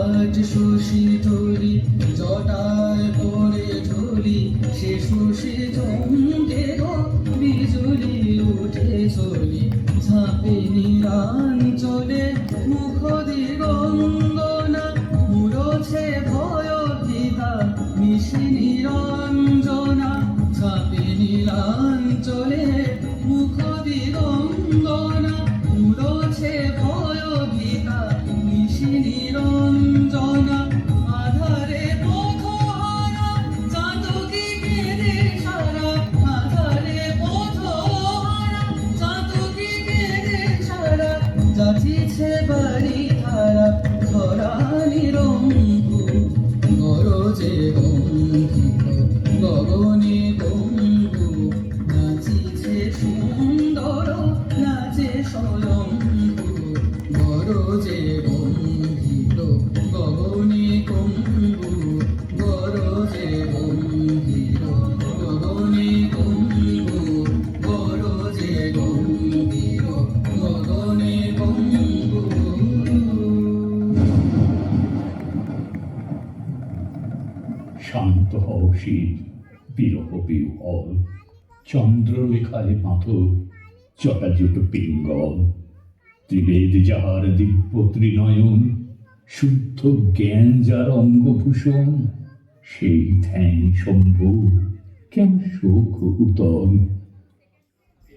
আজ শশী তরি জটায় পড়ে ঝুলি, সে শশী চমকে গো বিজুলি উঠে চলি। ঝাঁপে নিরাঞ্চলে মুখ দিগঙ্গনা, মুড়ছে ভয় ভীতা নিশি নিরঞ্জনা। ঝাঁপে নীলাঞ্চলে মুখ দিগঙ্গনা, মুড়ছে ভয় ভীতা নিশি নিরঞ্জনা। আধারে পথহারা চাতকী কেঁদে সারা, আধারে পথহারা চাতকী কেঁদে সারা। যাচিছে বাড়ি ধারা ধরা নিরঙ্গু, গরজে গম্ভীর গগনে গম্ভু। নাচিছে সুন্দর নাচে স্বয়ম্ভু, গরজে গম্ভীর গগনে গম্ভু। গরজে গম্ভীর গগনে গম্ভু, গরজে গম্ভীর গগনে গম্ভু। শান্ত হও শীত, বিরহ বিহ্বল, চন্দ্রলেখায় মাথো জটাজুট পিঙ্গল। ত্রিবেদ যাহার দিব্য ত্রিনয়ন, শুদ্ধ জ্ঞান যার অঙ্গভূষণ, সেই ধ্যান শম্ভু কেন শোক উতল।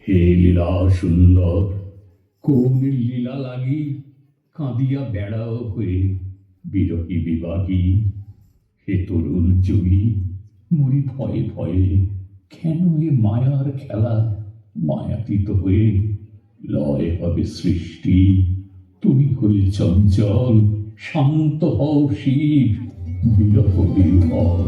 হে লীলা সুন্দর, কোন লীলা লাগি কাঁদিয়া বেড়াও হয়ে বিরহী বিবাহী। হে তরুণ যোগী, মরি ভয়ে ভয়ে, কেন এ মায়ার খেলা মায়াতীত হয়ে। লয় হবে সৃষ্টি, তুমি হলে চঞ্চল, শান্ত হও শিব, বিরহ বিহ্বল।